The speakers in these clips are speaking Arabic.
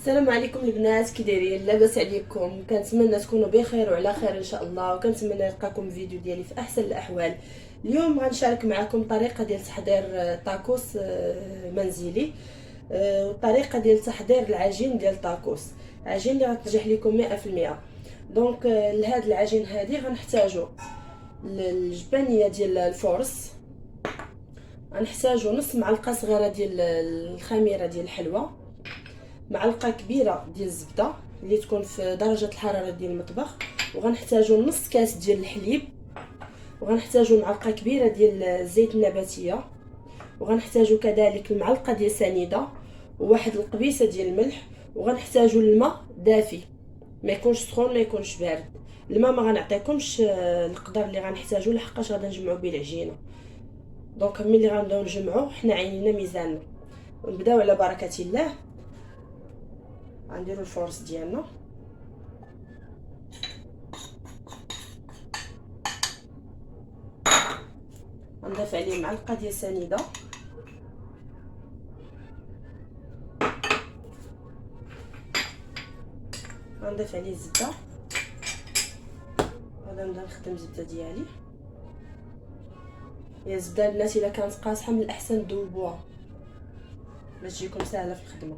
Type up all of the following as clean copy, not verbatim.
السلام عليكم البنات، كي دايرين؟ لاباس عليكم؟ كنتمنى تكونوا بخير وعلى خير ان شاء الله، وكنتمنى نلقاكم فيديو ديالي في احسن الاحوال. اليوم غنشارك معكم طريقه ديال تحضير طاكوس منزلي. والطريقه ديال تحضير العجين ديال طاكوس، عجين اللي غتنجح لكم 100%. دونك لهاد العجين هادي غنحتاجو الجبانيه ديال الفورس، غنحتاجو نص معلقه صغيره ديال الخميره ديال الحلوى، معلقه كبيره ديال الزبده اللي تكون في درجه الحراره ديال المطبخ، وغنحتاجو نص كاس ديال الحليب، وغنحتاجو معلقه كبيره ديال الزيت النباتيه، وغنحتاجو كذلك المعلقه ديال سنيده، وواحد القبيصه ديال الملح، وغنحتاجو الماء دافي، ما يكونش سخون ما يكونش بارد. الماء ما غنعطيكمش القدر اللي غنحتاجو لحقاش غادي نجمعو به العجينه. دونك ملي غنبداو نجمعو حنا عينينا ميزاننا، ونبداو على بركه الله. غنديرو الفورس ديالنا، غنضيف عليه معلقه ديال سنيده، غنضيف عليه الزبده. غادا نبدا نخدم الزبده ديالي. هي الزبده البنات الا كانت قاصحه من الاحسن تذوبوها باش تجيكم سهله في الخدمه.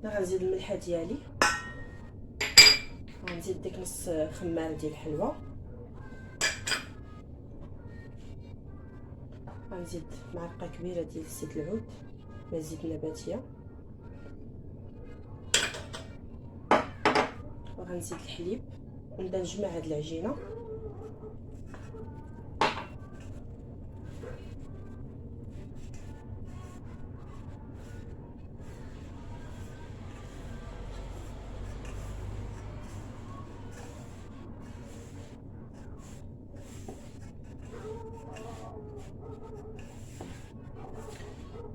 غنزيد الملحه ديالي، غنزيد ديك نص خماره ديال الحلوى، غنزيد معلقه كبيره ديال زيت العود ولا الزيت النباتيه، وغنزيد الحليب، ونبدا نجمع هاد العجينه.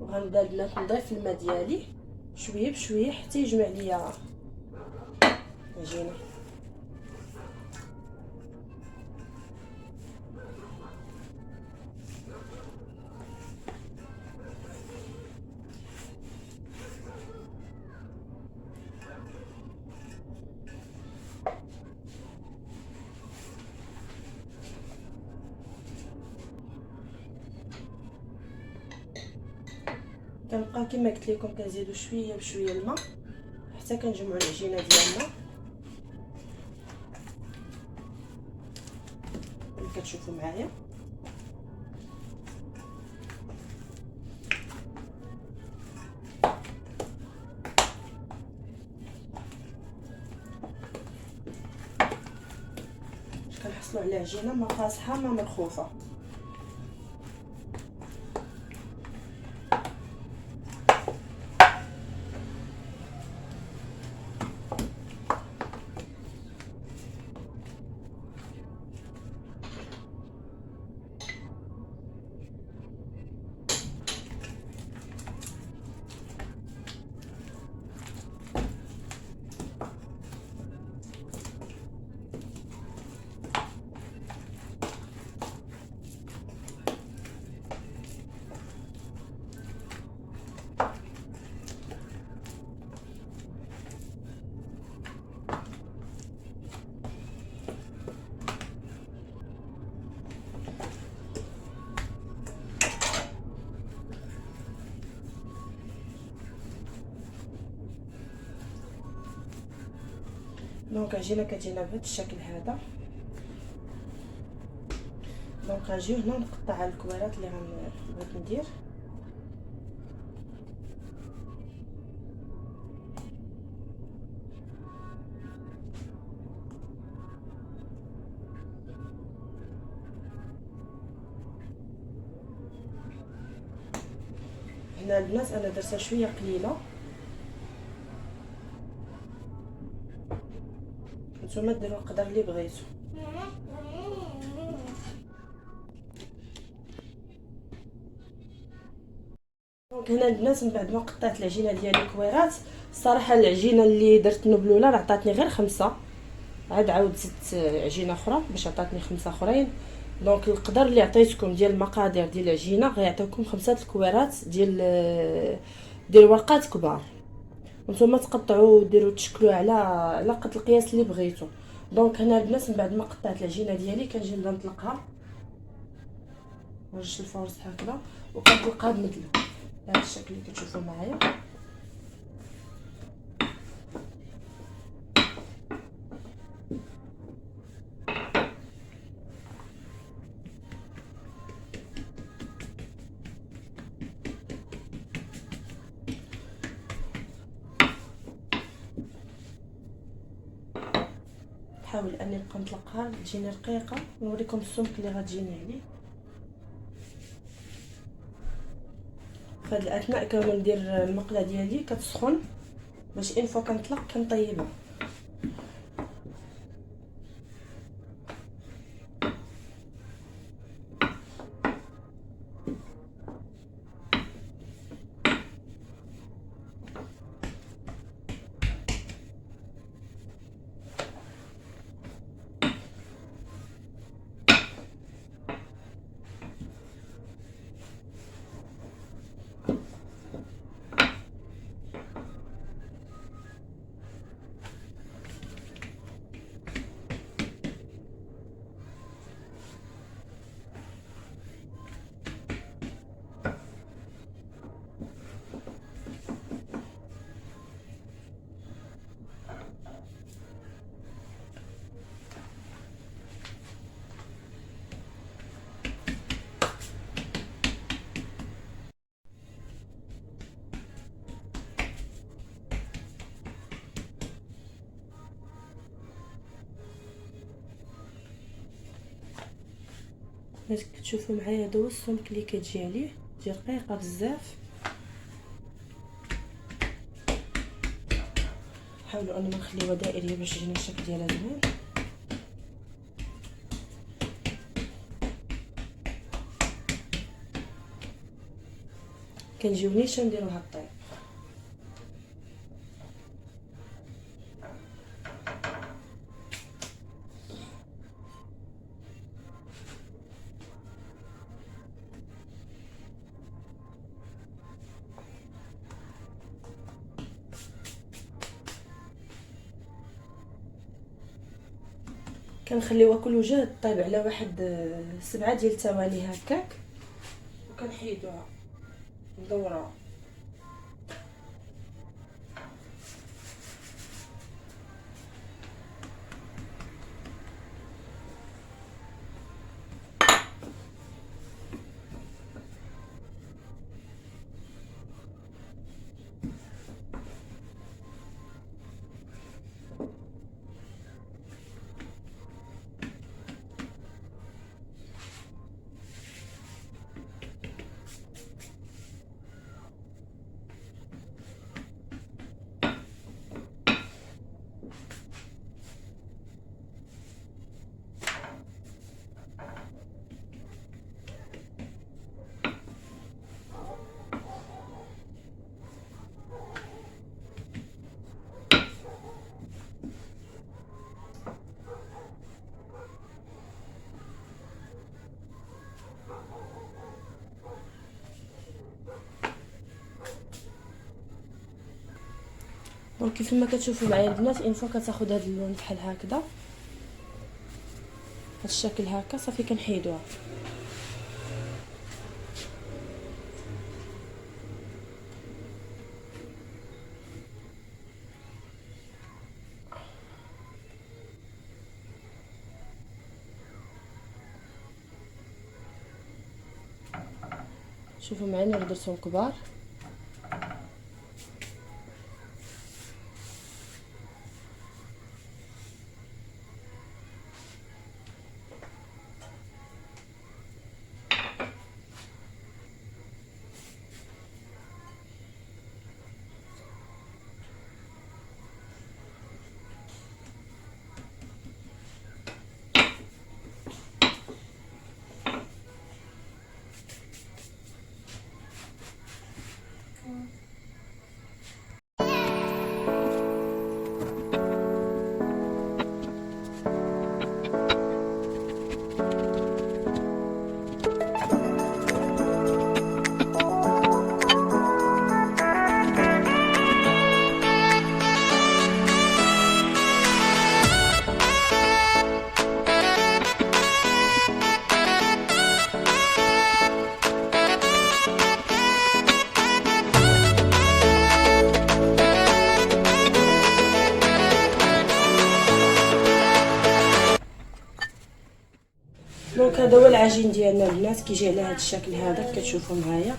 وغنبدا البنات نضيف الماء ديالي شويه بشويه حتى يجمع ليا العجينه. كنبقى كما قلت لكم كنزيدو شويه بشويه الماء حتى كنجمعوا العجينه ديالنا اللي كتشوفوا معايا. كنحصلوا على عجينه ما قاصحه ما مرخوفه. دونك عجينه كتجينا بهذا الشكل هذا. دونك غنجيو هنا نقطع الكويرات اللي بغيت ندير. هنا البنات انا درتها شويه قليله، نتوما ديروا القدر اللي بغيتو. دونك هنا البنات من بعد ما قطعت العجينه ديالي كويرات، الصراحه العجينه اللي درت نبلوله راه عطاتني غير 5، عاد عاود زدت عجينه اخرى باش عطاتني 5 اخرين. دونك القدر اللي عطيتكم ديال المقادير ديال العجينه غيعطيكم 5 الكويرات ديال ورقات كبار. نتوما تقطعوا وديروا تشكلوا على قد القياس اللي بغيتو. دونك هنا البنات من بعد ما قطعت العجينه ديالي كنجي نبدا نطلقها، نرش الفرص هكذا وكنطلقها بمدلو بهذا الشكل اللي كتشوفوا معايا. نحاول اني نبقى نطلقها تجيني رقيقه، نوريكم السمك اللي غتجيني عليه. فهاد الاثناء كندير المقله ديالي كتسخن باش ان فوا كنطلق كنطيبها. باش كتشوفوا معايا هذا هو السمك اللي كتجي عليه، تجي رقيقه بزاف. حاولوا اننا نخليوها دائريه باش يجينا الشكل ديالها زوين. كنجيو نيشان نديروها الطيب. كنخليوها كل وجه طيب على واحد 7 ديال الثواني هكاك، وكنحيدوها ندوروها. دونك كيف ما كتشوفوا معايا البنات، ان فوا كتاخذ هذا اللون بحال هكذا، هذا الشكل هكا، صافي كنحيدوها. شوفوا معايا راه درتهم كبار. العجين ديالنا البنات كيجي على هذا الشكل هذا كتشوفوا معايا.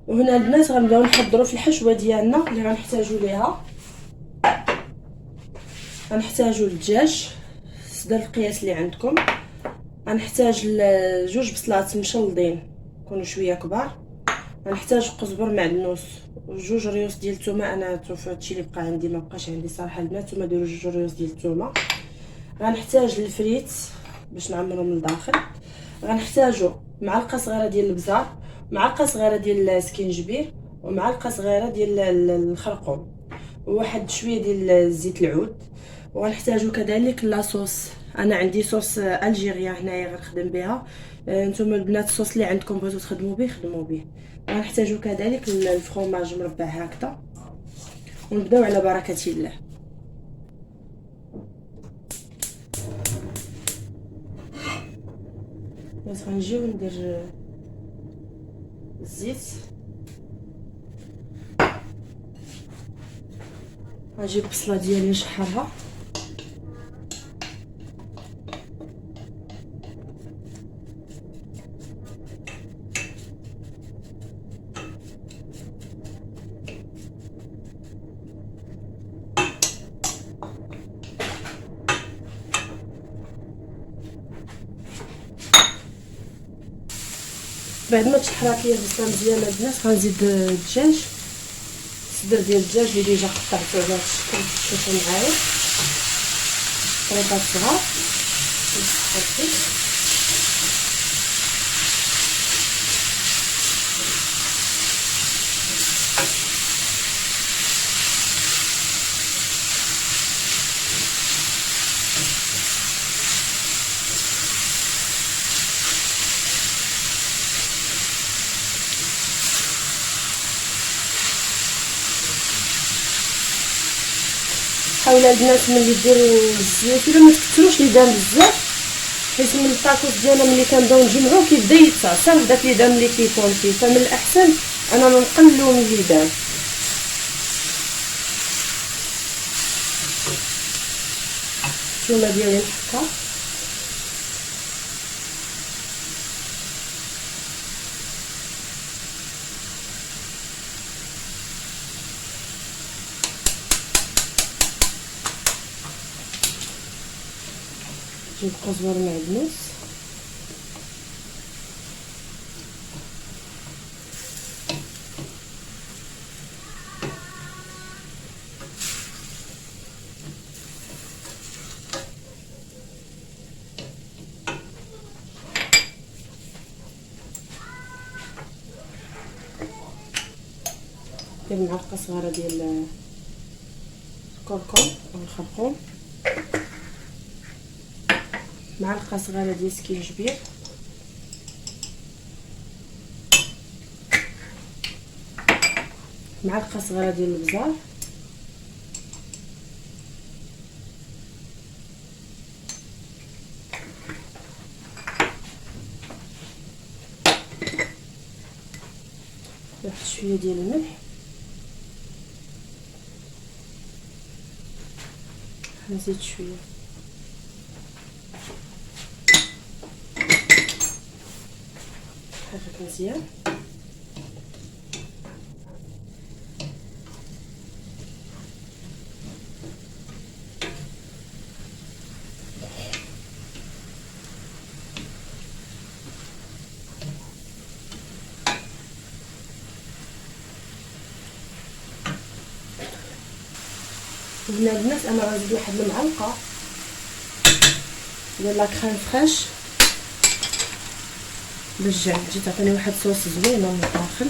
وهنا البنات غنبداو نحضروا في الحشوه ديالنا اللي غنحتاجوا ليها. غنحتاجوا الدجاج سدر القياس اللي عندكم، غنحتاج جوج بصلات مشلضين يكونوا شويه كبار، غنحتاج قزبر معدنوس وجوج ريوس ديال الثومه. انا هادشي اللي بقى عندي، ما بقاش عندي صراحه البنات. نتوما ديروا جوج ريوس ديال الثومه. غنحتاج الفريت باش نعمرهم من الداخل. غنحتاجوا معلقه صغيره ديال البزار، معلقه صغيره ديال السكينجبير، ومعلقه صغيره ديال الخرقوم، وواحد شويه ديال زيت العود. وغنحتاجوا كذلك لاصوص. انا عندي صوص الجيريا هنايا غنخدم بها. نتوما البنات الصوص اللي عندكم بغيتو تخدموا به خدموا به. غنحتاجوا كذلك الفرomاج مربع هكذا. ونبداو على بركه الله. بس غنجيو ندير الزيت. غنجيب البصله ديالي نشحرها. بعد ما تشحرات ليا البصله مزيان البنات غنزيد الدجاج. الصدر ديال الدجاج اللي ديجا قطعته على هذا الشكل شوفوا معايا طريقات صغار. حاولوا البنات ملي ديروا الزيت ولا ما تكثروش ليدان بزاف، حيت من الطاكوس ديالنا ملي كنبداو نجمعوه كيبدا يتصاصر داك ليدان اللي كيكون فيه، فمن الاحسن انا نقللو من ليدان. الثومه ديالي نحكها نجيب قزبر معدنوس ندير معلقه صغيره ديال الكركم او الخرقوم، معلقه صغيره ديال السكينجبير، معلقه صغيره ديال البزار، واحد شويه ديال الملح، نزيد شويه حرك مزيان. هنا البنات انا غنزيد واحد المعلقه ديال لا كريم فريش باش تجي تعطيني واحد الصوص زوينه من الداخل.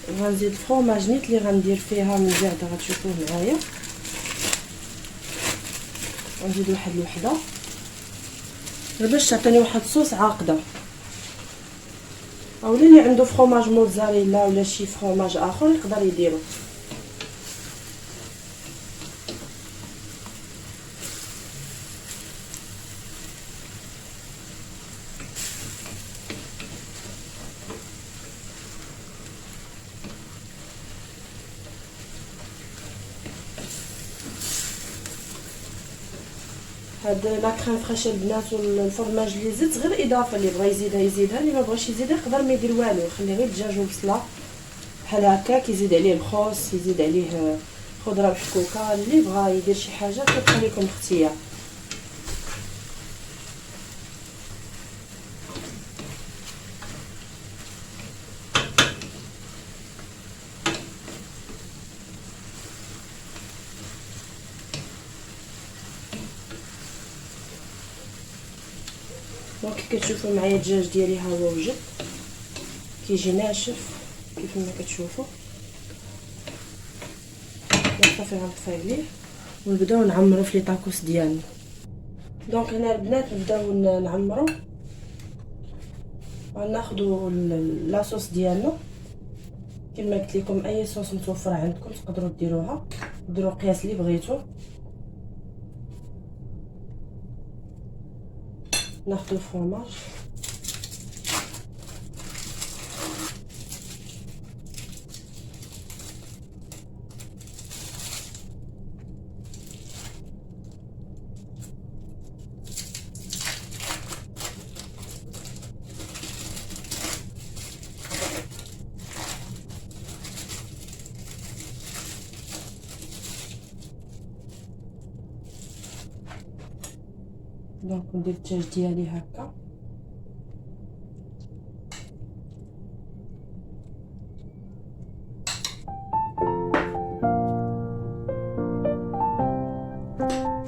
وغنزيد الفرomاج نيت اللي غندير فيها من بعد غتشوفوه معايا. غنزيد واحد الوحده باش تعطيني واحد الصوص عاقده. او اللي عنده فرomاج موزاريلا ولا شي فرomاج اخر يقدر يديرو. هاد لا كريم فريش البنات والفرماج اللي زدت غير اضافه، اللي بغى يزيدها يزيدها، اللي ما بغاش يزيدها يقدر ما يدير والو، يخلي غير الدجاج والبصله بحال هكاك، يزيد عليه الخس، يزيد عليه خضره محكوكه، اللي بغى يدير شي حاجه كتبقى لكم اختيار. دونك كتشوفوا معايا الدجاج ديالي ها هو وجد، كيجي ناشف كيف ما كتشوفوا. صافي غنطفي عليه ونبداو نعمروا في لي طاكوس ديالنا. دونك هنا البنات نبداو نعمروا، غناخذوا لاصوص ديالنا كما قلت لكم، اي صوص متوفره عندكم تقدروا ديروها، ديروا القياس اللي بغيتو. ناخذ الفرماج دونك ندير الدجاج ديالي هكا.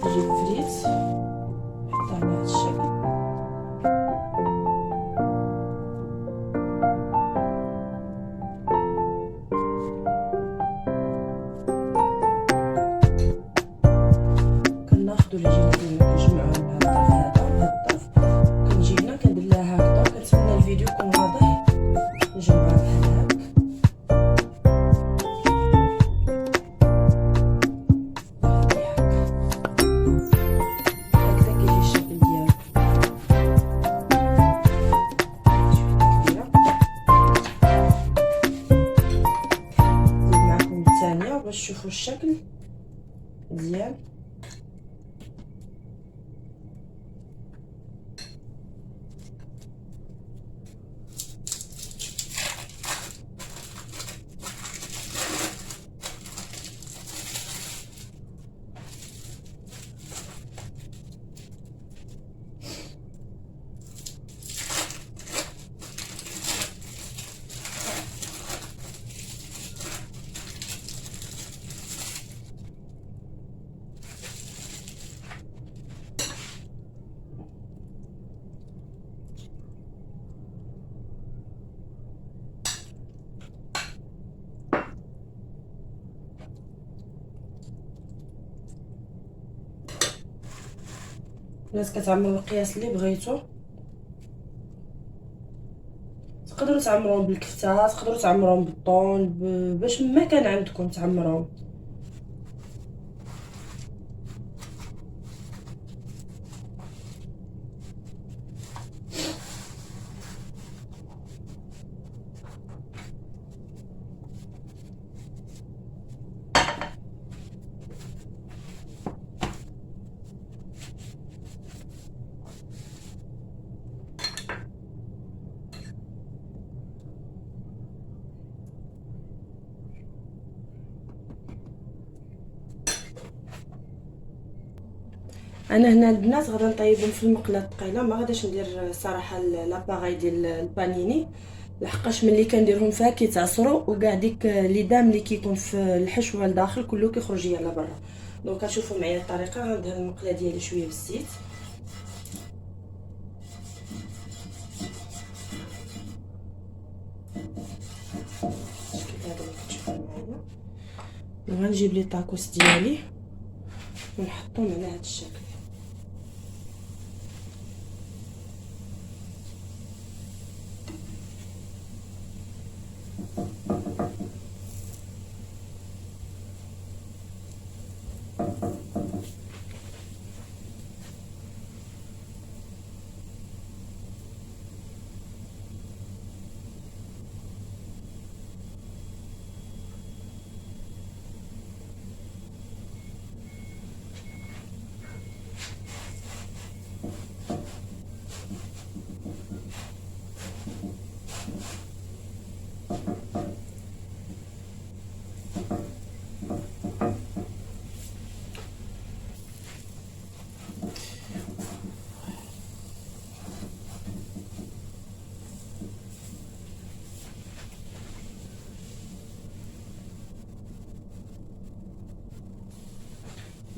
نجيب فريت نحطها على هذا الشكل. كناخذوا العجينه ديالنا كنجمعوها مع الطرف هذا وهذا الطرف، كنجي هنا كندير لها هكذا. كنتمنى الفيديو يكون واضح. نجمعها بحال هكا باش تشوفوا الشكل مزيان. الناس كتعمروا القياس اللي بغيتو، تقدروا تعمروهم بالكفته، تقدروا تعمروهم بالطون، باش ما كان عندكم تعمروهم. انا هنا البنات غادي نطيبهم في المقله الثقيله، ما غاديش ندير صراحه لاباغاي ديال البانيني، لحقاش ملي كنديرهم فيها كيتعصروا وكاع ديك لي دام اللي كيكون في الحشوه لداخل كله كيخرج ليا لبرا. دونك كتشوفوا معايا الطريقه. غندهن المقله ديالي شويه بالزيت، الشكل هذا اللي كتشوفوا معايا. وغنجيب لي طاكوس ديالي ونحطهم على هذا الشكل.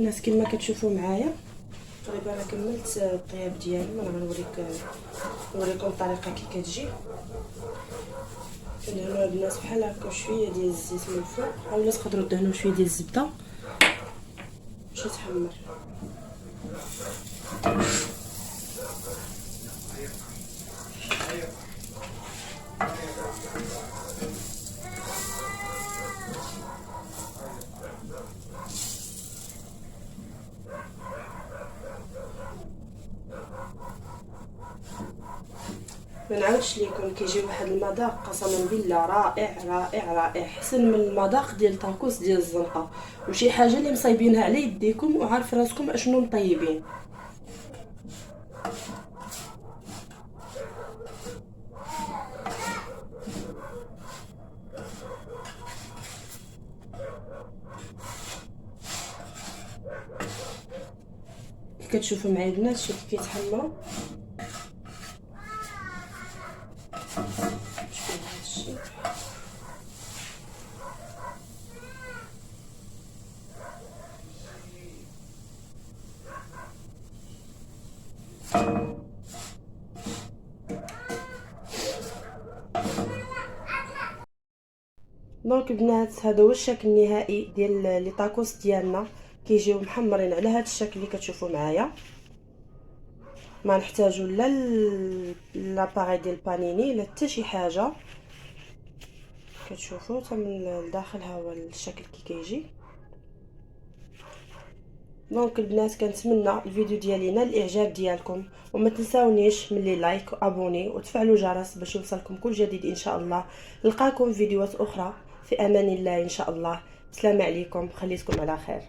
الناس كما كتشوفوا معايا تقريبا انا كملت الطياب ديالي. وانا غنوريكم الطريقه كي كتجي. كندهنوا البنات بحال هكا شويه ديال الزيت من الفوق، اولا تقدروا دهنوا شويه ديال الزبده باش يتحمر. ما نعاودش ليكم كيجي واحد المذاق قسما بالله رائع رائع رائع، احسن من المذاق ديال الطاكوس ديال الزنقه، وشي حاجه اللي مصايبينها على يديكم وعارف راسكم اشنو مطيبين. كتشوفوا معايا البنات شوف كيف كيتحمروا. دونك البنات هذا هو الشكل النهائي ديال لي طاكوس ديالنا، كيجيو محمرين على هذا الشكل اللي كتشوفوا معايا. ما نحتاجوا لا لاباري ديال بانيني لا حتى شي حاجه. كتشوفوا حتى من الداخل ها هو الشكل كي كيجي. دونك البنات كنتمنى الفيديو ديالي نال الاعجاب ديالكم، وما تنساونيش ملي لايك وابوني وتفعلوا الجرس باش يوصلكم كل جديد ان شاء الله. نلقاكم فيديوهات اخرى في امان الله ان شاء الله. السلام عليكم، خليتكم على خير.